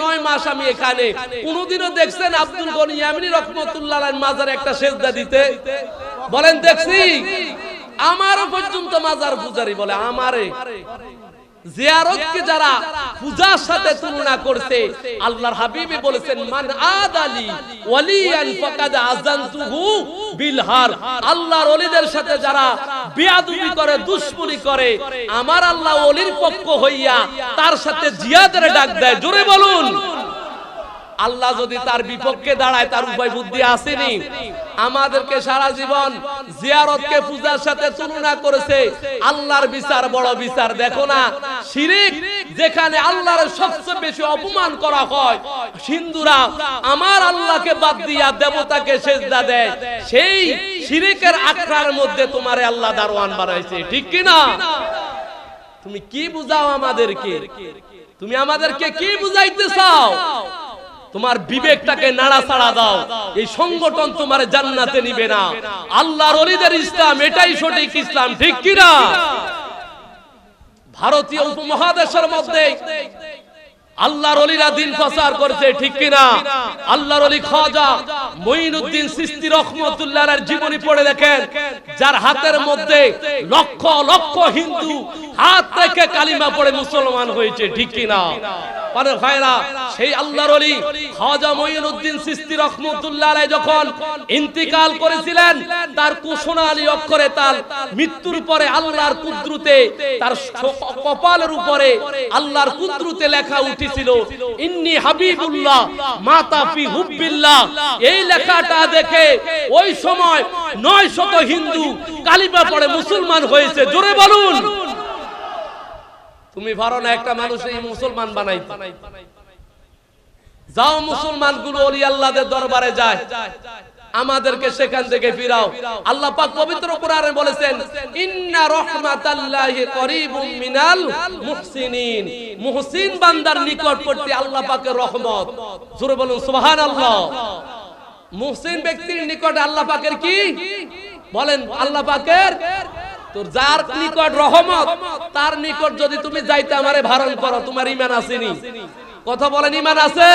9 মাস আমি এখানে, কোনদিনও দেখছেন আব্দুল গনি ইয়ামিনী রাহমাতুল্লাহ আলাইহির মাজারে একটা সেজদা দিতে? বলেন দেখছি? আমারও পর্যন্ত মাজার পূজারি বলে আমারে জিয়ারতকে যারা পূজার সাথে তুলনা করছে, আল্লাহর হাবিবই বলেছেন মান আদালি ওয়ালিয়ান ফাকাদ আযানতুহু বিল হার। আল্লাহর ওলিদের সাথে যারা বেয়াদবি করে, দুশমনি করে, আমার আল্লাহ ওলির পক্ষ হইয়া তার সাথে জিহাদের ডাক দেয়। জোরে বলুন। আল্লাহ যদি তার বিপক্ষে দাঁড়ায় তার উপায় বুদ্ধি আসেনি? আমাদেরকে সারা জীবন জিয়ারতকে পূজার সাথে তুলনা করেছে। আল্লাহর বিচার বড় বিচার। দেখো না শিরক যেখানে আল্লাহর সবচেয়ে বেশি অপমান করা হয়, হিন্দুরা আমার আল্লাহকে বাদ দিয়া দেবতাকে সেজদা দেয়, সেই শিরকের আখড়ার মধ্যে তোমারে আল্লাহ দারওয়ান বানাইছে। ঠিক কি না? তুমি কি বুঝাও আমাদেরকে? তুমি আমাদেরকে কি বুঝাইতে চাও? তোমার বিবেকটাকে নাড়াচাড়া দাও। এই সংগঠন তোমার জান্নাতে নিবে না। আল্লাহর ওলিদের ইসলাম এটাই সঠিক ইসলাম। ঠিক কি না? ভারতীয় উপমহাদেশের মধ্যে আল্লাহর ওলিরা দিন প্রচার করছে। ঠিক কি না? আল্লাহর ওলি খাজা মঈনুদ্দিন চিশতি রাহমাতুল্লাহ আলাইহির জীবনী পড়ে দেখেন, যার হাতের মধ্যে লক্ষ লক্ষ হিন্দু হাত থেকে কালিমা পড়ে মুসলমান হয়েছে। ঠিক কি না? মানে ভাইরা, সেই আল্লাহর ওলি খাজা মঈনুদ্দিন চিশতি রাহমাতুল্লাহ আলাইহি যখন ইন্তিকাল করেছিলেন, তার কুশনালী অক্ষরে তার মৃত্যুর পরে আল্লাহর কুদরতে তার কপালের উপরে আল্লাহর কুদরতে লেখা উঠেছিল ইন্নী হাবিবুল্লাহ মাতা ফি হুব্বিল্লাহ। এই লেখাটা দেখে ওই সময় 900 হিন্দু কালিমা পড়ে মুসলমান হয়েছে। জোরে বলুন। তুমি পারো না একটা মানুষকে মুসলমান বানাইতে? যাও মুসলমানগুলো ওলি আল্লাহদের দরবারে যায়, আমাদেরকে সেখান থেকে ফিরাও। আল্লাহ পাক পবিত্র কোরআনে বলেছেন ইন্না রাহমাতাল্লাহি করিবুম মিনাল মুহসিনিন। মুহসিন বান্দার নিকটবর্তী আল্লাহ পাকের রহমত। জোরে বলুন সুবহানাল্লাহ। মুহসিন ব্যক্তির নিকটে আল্লাহ পাকের কি? বলেন আল্লাহ পাকের। তোর যার নিকট রহমত, তার নিকট যদি তুমি যাইতে আমারে বারণ করো, তোমার ঈমান আসেনি? কথা বলেন, ঈমান আছে?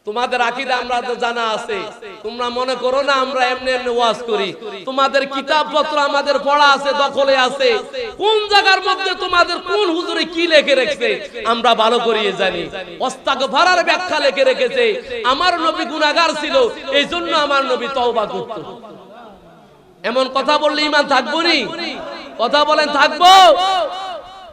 তোমাদের আকীদা আমরা তো জানা আছে। তোমরা মনে করো না আমরা এমনি এমনি ওয়াজ করি। তোমাদের কিতাবপত্র আমাদের পড়া আছে, দখলে আছে। কোন জায়গার মধ্যে তোমাদের কোন হুজুরে কি লিখে রেখেছে আমরা ভালো করিয়ে জানি। ইস্তিগফারের ব্যাখ্যা লিখে রেখেছে, আমার নবী গুনাহগার ছিল, এইজন্য আমার নবী তওবা করত। এমন কথা বললে ঈমান থাকবো নি? কথা বলেন থাকবো?